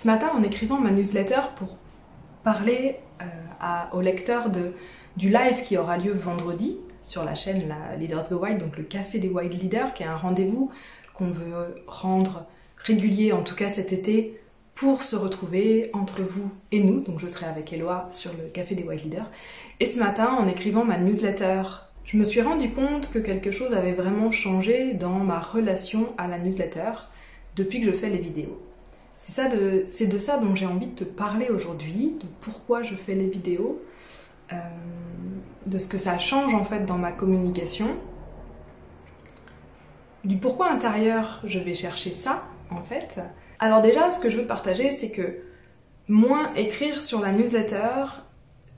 Ce matin, en écrivant ma newsletter pour parler aux lecteurs du live qui aura lieu vendredi sur la chaîne Leaders Go Wild, donc le Café des Wild Leaders, qui est un rendez-vous qu'on veut rendre régulier, en tout cas cet été, pour se retrouver entre vous et nous. Donc je serai avec Eloi sur le Café des Wild Leaders. Et ce matin, en écrivant ma newsletter, je me suis rendu compte que quelque chose avait vraiment changé dans ma relation à la newsletter depuis que je fais les vidéos. C'est de ça dont j'ai envie de te parler aujourd'hui, de pourquoi je fais les vidéos, de ce que ça change en fait dans ma communication, du pourquoi intérieur je vais chercher ça en fait. Alors déjà, ce que je veux partager, c'est que moi, écrire sur la newsletter,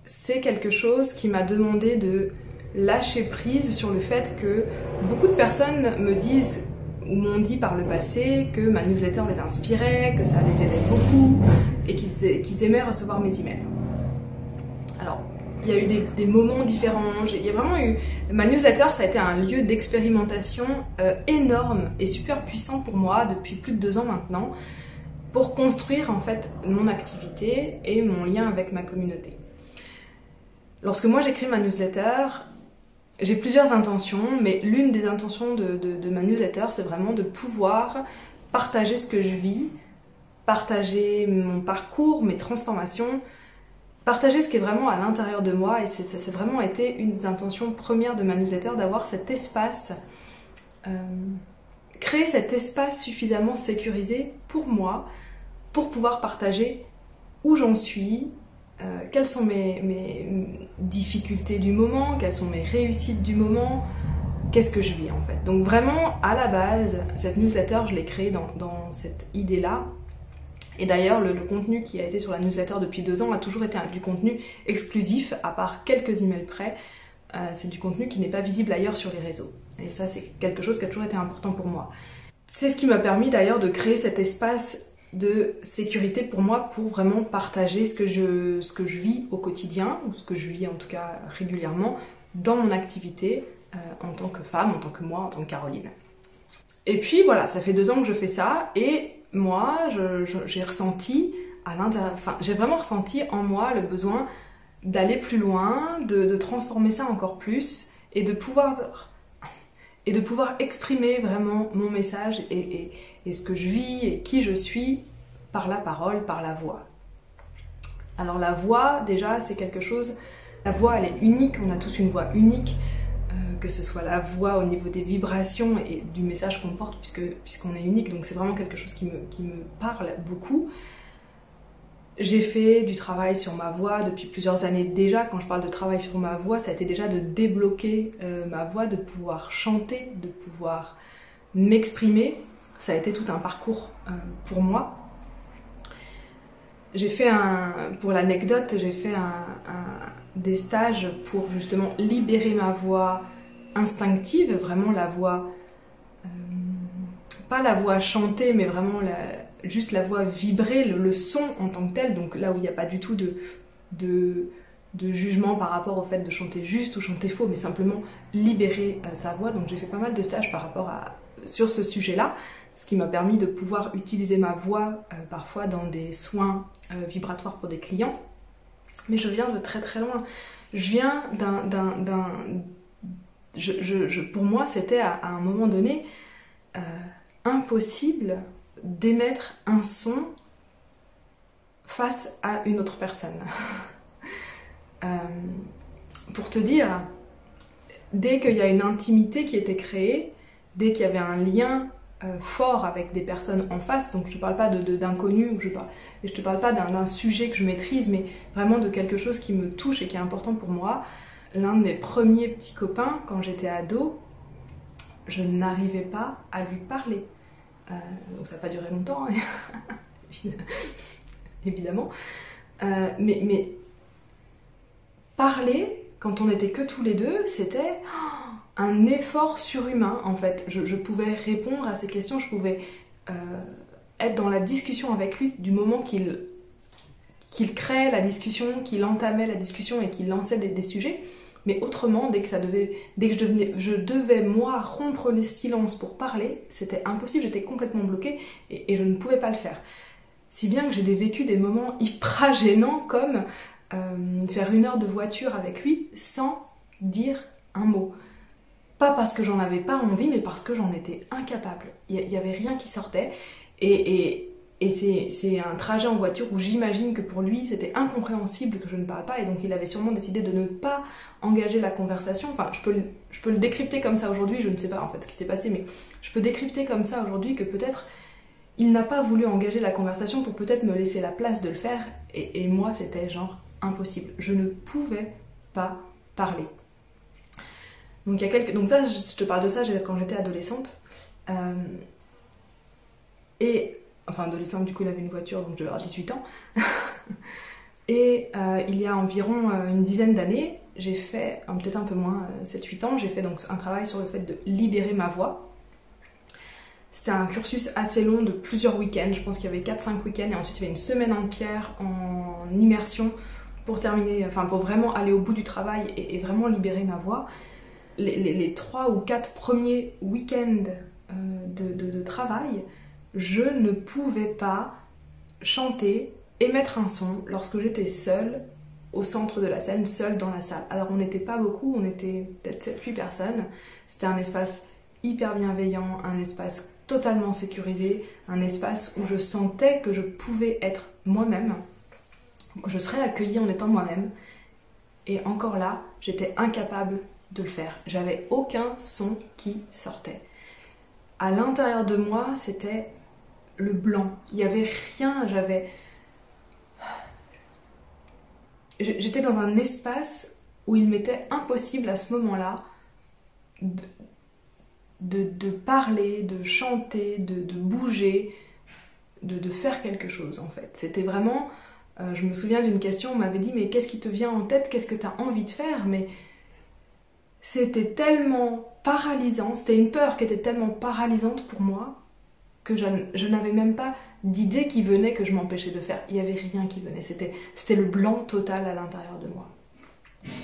c'est quelque chose qui m'a demandé de lâcher prise sur le fait que beaucoup de personnes me disent ou m'ont dit par le passé que ma newsletter les inspirait, que ça les aidait beaucoup et qu'ils aimaient recevoir mes emails. Alors, il y a eu des moments différents, il y a vraiment eu... Ma newsletter, ça a été un lieu d'expérimentation énorme et super puissant pour moi depuis plus de 2 ans maintenant, pour construire en fait mon activité et mon lien avec ma communauté. Lorsque moi j'écris ma newsletter, j'ai plusieurs intentions, mais l'une des intentions de ma newsletter, c'est vraiment de pouvoir partager ce que je vis, partager mon parcours, mes transformations, partager ce qui est vraiment à l'intérieur de moi. Et ça a vraiment été une des intentions premières de ma newsletter, d'avoir cet espace, créer cet espace suffisamment sécurisé pour moi, pour pouvoir partager où j'en suis, quelles sont mes difficultés du moment, quelles sont mes réussites du moment, qu'est-ce que je vis en fait. Donc vraiment, à la base, cette newsletter, je l'ai créée dans cette idée-là. Et d'ailleurs, le contenu qui a été sur la newsletter depuis 2 ans a toujours été du contenu exclusif, à part quelques emails près. C'est du contenu qui n'est pas visible ailleurs sur les réseaux. Et ça, c'est quelque chose qui a toujours été important pour moi. C'est ce qui m'a permis d'ailleurs de créer cet espace de sécurité pour moi, pour vraiment partager ce que je vis au quotidien, ou ce que je vis en tout cas régulièrement dans mon activité en tant que femme, en tant que moi, en tant que Caroline. Et puis voilà, ça fait 2 ans que je fais ça, et moi j'ai ressenti à l'intérieur, enfin j'ai vraiment ressenti en moi le besoin d'aller plus loin, de transformer ça encore plus, et de pouvoir exprimer vraiment mon message et ce que je vis et qui je suis par la parole, par la voix. Alors la voix, déjà, c'est quelque chose... La voix, elle est unique, on a tous une voix unique, que ce soit la voix au niveau des vibrations et du message qu'on porte, puisqu'on est unique, donc c'est vraiment quelque chose qui me parle beaucoup. J'ai fait du travail sur ma voix depuis plusieurs années déjà. Quand je parle de travail sur ma voix, ça a été déjà de débloquer ma voix, de pouvoir chanter, de pouvoir m'exprimer. Ça a été tout un parcours pour moi. J'ai fait pour l'anecdote, j'ai fait des stages pour justement libérer ma voix instinctive, vraiment la voix, pas la voix chantée, mais vraiment juste la voix vibrer, le son en tant que tel, donc là où il n'y a pas du tout de jugement par rapport au fait de chanter juste ou chanter faux, mais simplement libérer sa voix. Donc j'ai fait pas mal de stages sur ce sujet-là, ce qui m'a permis de pouvoir utiliser ma voix parfois dans des soins vibratoires pour des clients. Mais je viens de très très loin. Je viens pour moi, c'était à un moment donné impossible d'émettre un son face à une autre personne. Pour te dire, dès qu'il y a une intimité qui était créée, dès qu'il y avait un lien fort avec des personnes en face, donc je te parle pas d'inconnus, je te parle pas d'un sujet que je maîtrise, mais vraiment de quelque chose qui me touche et qui est important pour moi. L'un de mes premiers petits copains, quand j'étais ado, je n'arrivais pas à lui parler. Donc ça n'a pas duré longtemps, hein, évidemment. Mais parler, quand on n'était que tous les deux, c'était un effort surhumain en fait. Je pouvais répondre à ses questions, je pouvais être dans la discussion avec lui du moment qu'il créait la discussion, qu'il entamait la discussion et qu'il lançait des sujets. Mais autrement, dès que je devais moi rompre les silences pour parler, c'était impossible, j'étais complètement bloquée et je ne pouvais pas le faire. Si bien que j'ai vécu des moments hyper gênants comme faire 1 heure de voiture avec lui sans dire un mot. Pas parce que j'en avais pas envie, mais parce que j'en étais incapable. Il y avait rien qui sortait. Et c'est un trajet en voiture où j'imagine que pour lui, c'était incompréhensible que je ne parle pas. Et donc il avait sûrement décidé de ne pas engager la conversation. Enfin, je peux le décrypter comme ça aujourd'hui. Je ne sais pas en fait ce qui s'est passé, mais je peux décrypter comme ça aujourd'hui que peut-être il n'a pas voulu engager la conversation pour peut-être me laisser la place de le faire. Et moi, c'était genre impossible. Je ne pouvais pas parler. Donc, donc ça, je te parle de ça quand j'étais adolescente. Enfin, adolescente, du coup, il avait une voiture, donc je devais avoir 18 ans. Et il y a environ une dizaine d'années, j'ai fait, peut-être un peu moins, 7-8 ans, j'ai fait donc un travail sur le fait de libérer ma voix. C'était un cursus assez long de plusieurs week-ends, je pense qu'il y avait 4-5 week-ends, et ensuite il y avait une semaine entière en immersion pour terminer, enfin pour vraiment aller au bout du travail et vraiment libérer ma voix. Les 3 ou 4 premiers week-ends de travail, je ne pouvais pas chanter, émettre un son lorsque j'étais seule au centre de la scène, seule dans la salle. Alors on n'était pas beaucoup, on était peut-être 7-8 personnes. C'était un espace hyper bienveillant, un espace totalement sécurisé, un espace où je sentais que je pouvais être moi-même, que je serais accueillie en étant moi-même. Et encore là, j'étais incapable de le faire. J'avais aucun son qui sortait. À l'intérieur de moi, c'était le blanc. Il n'y avait rien, j'étais dans un espace où il m'était impossible à ce moment-là de parler, de chanter, de bouger, de faire quelque chose en fait. C'était vraiment, je me souviens d'une question, on m'avait dit mais qu'est-ce qui te vient en tête, qu'est-ce que tu as envie de faire, mais c'était tellement paralysant, c'était une peur qui était tellement paralysante pour moi que je n'avais même pas d'idée qui venait que je m'empêchais de faire. Il n'y avait rien qui venait, c'était le blanc total à l'intérieur de moi.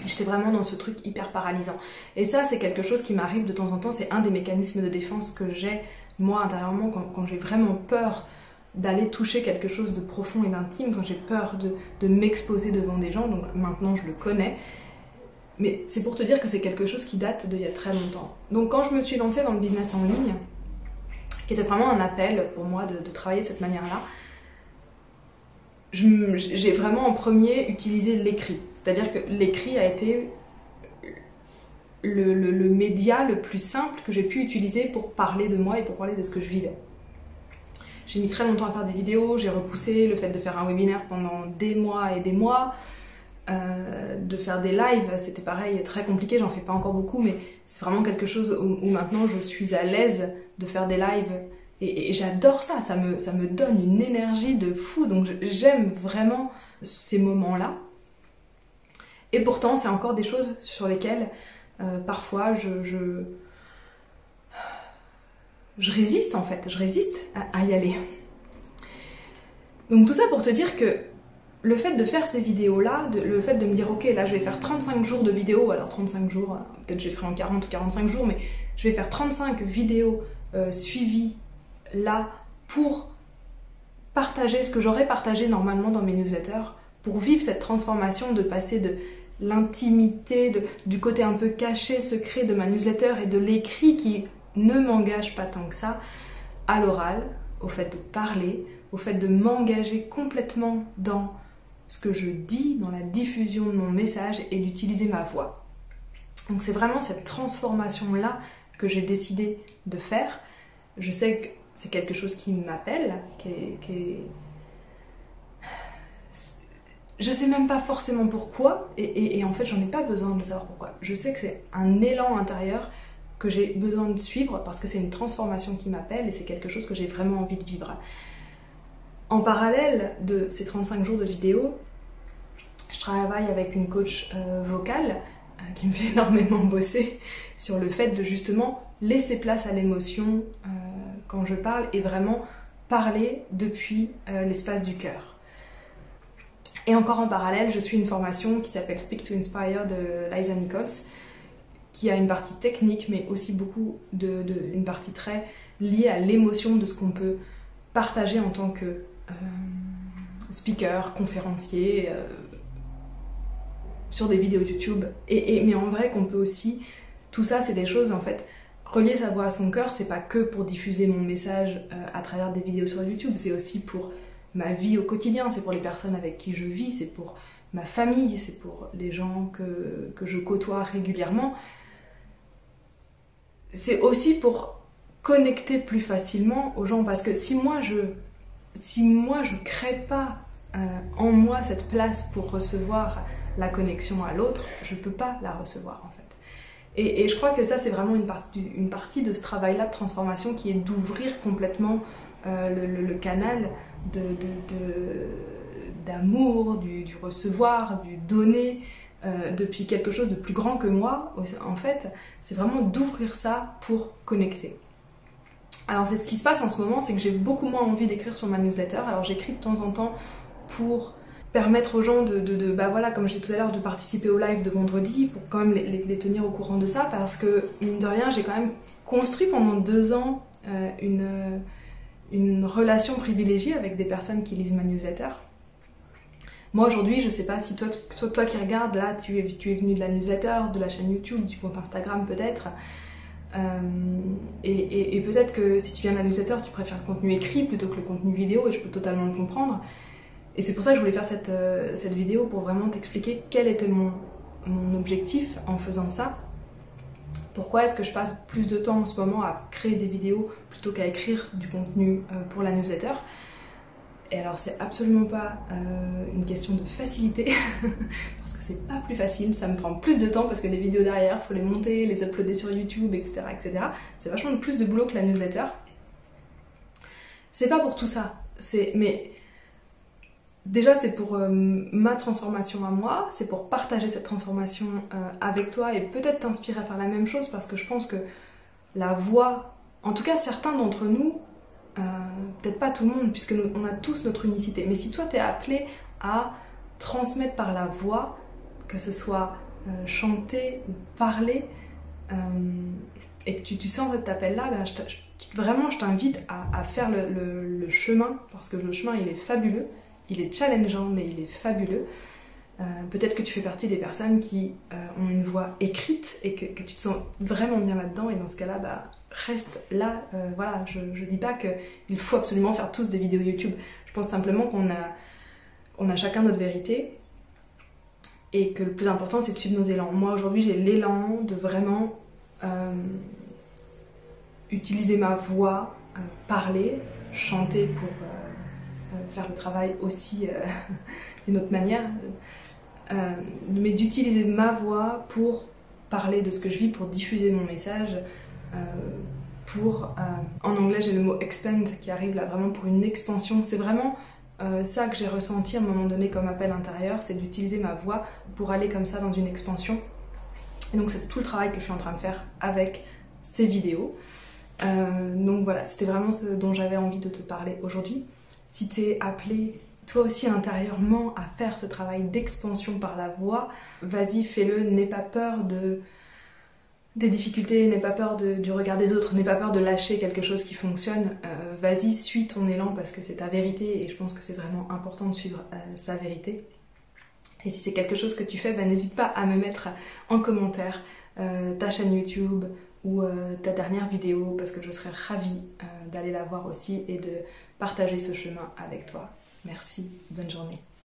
J'étais vraiment dans ce truc hyper paralysant. Et ça, c'est quelque chose qui m'arrive de temps en temps, c'est un des mécanismes de défense que j'ai, moi, intérieurement, quand j'ai vraiment peur d'aller toucher quelque chose de profond et d'intime, quand j'ai peur de m'exposer devant des gens, donc maintenant je le connais. Mais c'est pour te dire que c'est quelque chose qui date d'il y a très longtemps. Donc quand je me suis lancée dans le business en ligne, qui était vraiment un appel pour moi de travailler de cette manière-là, j'ai vraiment en premier utilisé l'écrit. C'est-à-dire que l'écrit a été le média le plus simple que j'ai pu utiliser pour parler de moi et pour parler de ce que je vivais. J'ai mis très longtemps à faire des vidéos, j'ai repoussé le fait de faire un webinaire pendant des mois et des mois, de faire des lives, c'était pareil, très compliqué, j'en fais pas encore beaucoup, mais c'est vraiment quelque chose où maintenant je suis à l'aise de faire des lives. Et j'adore ça, ça me donne une énergie de fou, donc j'aime vraiment ces moments-là. Et pourtant, c'est encore des choses sur lesquelles parfois je résiste en fait, je résiste à y aller. Donc tout ça pour te dire que le fait de faire ces vidéos-là, le fait de me dire ok, là je vais faire 35 jours de vidéos, alors 35 jours, peut-être je ferai en 40 ou 45 jours, mais je vais faire 35 vidéos suivies là pour partager ce que j'aurais partagé normalement dans mes newsletters, pour vivre cette transformation de passer de l'intimité, du côté un peu caché, secret de ma newsletter et de l'écrit qui ne m'engage pas tant que ça, à l'oral, au fait de parler, au fait de m'engager complètement dans ce que je dis, dans la diffusion de mon message et d'utiliser ma voix. Donc c'est vraiment cette transformation-là que j'ai décidé de faire. Je sais que c'est quelque chose qui m'appelle, je sais même pas forcément pourquoi, et en fait j'en ai pas besoin de savoir pourquoi. Je sais que c'est un élan intérieur que j'ai besoin de suivre parce que c'est une transformation qui m'appelle et c'est quelque chose que j'ai vraiment envie de vivre. En parallèle de ces 35 jours de vidéo, je travaille avec une coach vocale qui me fait énormément bosser sur le fait de justement laisser place à l'émotion quand je parle et vraiment parler depuis l'espace du cœur. Et encore en parallèle, je suis une formation qui s'appelle Speak to Inspire de Liza Nichols, qui a une partie technique, mais aussi beaucoup une partie très liée à l'émotion de ce qu'on peut partager en tant que speaker, conférencier, sur des vidéos YouTube. Mais en vrai qu'on peut aussi, tout ça c'est des choses en fait, relier sa voix à son cœur, c'est pas que pour diffuser mon message à travers des vidéos sur YouTube, c'est aussi pour ma vie au quotidien, c'est pour les personnes avec qui je vis, c'est pour ma famille, c'est pour les gens que je côtoie régulièrement. C'est aussi pour connecter plus facilement aux gens, parce que si moi je crée pas en moi cette place pour recevoir la connexion à l'autre, je peux pas la recevoir en fait. Et je crois que ça c'est vraiment une partie de ce travail-là de transformation qui est d'ouvrir complètement le canal d'amour, du recevoir, du donner, depuis quelque chose de plus grand que moi, en fait, c'est vraiment d'ouvrir ça pour connecter. Alors c'est ce qui se passe en ce moment, c'est que j'ai beaucoup moins envie d'écrire sur ma newsletter, alors j'écris de temps en temps pour permettre aux gens bah voilà, comme je disais tout à l'heure, de participer au live de vendredi, pour quand même les tenir au courant de ça, parce que mine de rien, j'ai quand même construit pendant 2 ans une relation privilégiée avec des personnes qui lisent ma newsletter. Moi aujourd'hui, je sais pas si toi qui regardes, là tu es venu de la newsletter, de la chaîne YouTube, du compte Instagram peut-être, et peut-être que si tu viens de la newsletter, tu préfères le contenu écrit plutôt que le contenu vidéo, et je peux totalement le comprendre. Et c'est pour ça que je voulais faire cette vidéo, pour vraiment t'expliquer quel était mon objectif en faisant ça. Pourquoi est-ce que je passe plus de temps en ce moment à créer des vidéos plutôt qu'à écrire du contenu pour la newsletter. Et alors c'est absolument pas une question de facilité, parce que c'est pas plus facile, ça me prend plus de temps parce que les vidéos derrière, faut les monter, les uploader sur YouTube, etc. etc. C'est vachement plus de boulot que la newsletter. C'est pas pour tout ça, mais déjà c'est pour ma transformation à moi, c'est pour partager cette transformation avec toi et peut-être t'inspirer à faire la même chose, parce que je pense que la voix, en tout cas certains d'entre nous, peut-être pas tout le monde, puisque on a tous notre unicité, mais si toi t'es appelé à transmettre par la voix, que ce soit chanter ou parler, et que tu sens cet appel-là, ben, vraiment je t'invite à faire le chemin, parce que le chemin il est fabuleux, il est challengeant mais il est fabuleux. Peut-être que tu fais partie des personnes qui ont une voix écrite et que tu te sens vraiment bien là-dedans, et dans ce cas-là, bah, reste là. Voilà, je dis pas qu'il faut absolument faire tous des vidéos YouTube. Je pense simplement qu'on a chacun notre vérité, et que le plus important c'est de suivre nos élans. Moi aujourd'hui j'ai l'élan de vraiment utiliser ma voix, parler, chanter pour faire le travail aussi d'une autre manière, mais d'utiliser ma voix pour parler de ce que je vis, pour diffuser mon message, en anglais j'ai le mot expand qui arrive là, vraiment pour une expansion. C'est vraiment ça que j'ai ressenti à un moment donné comme appel intérieur, c'est d'utiliser ma voix pour aller comme ça dans une expansion. Et donc c'est tout le travail que je suis en train de faire avec ces vidéos. Donc voilà, c'était vraiment ce dont j'avais envie de te parler aujourd'hui. Si t'es appelé toi aussi intérieurement à faire ce travail d'expansion par la voix, vas-y, fais-le, n'aie pas peur des difficultés, n'aie pas peur du regard des autres, n'aie pas peur de lâcher quelque chose qui fonctionne. Vas-y, suis ton élan, parce que c'est ta vérité, et je pense que c'est vraiment important de suivre sa vérité. Et si c'est quelque chose que tu fais, bah, n'hésite pas à me mettre en commentaire ta chaîne YouTube ou ta dernière vidéo, parce que je serais ravie d'aller la voir aussi et de partager ce chemin avec toi. Merci, bonne journée.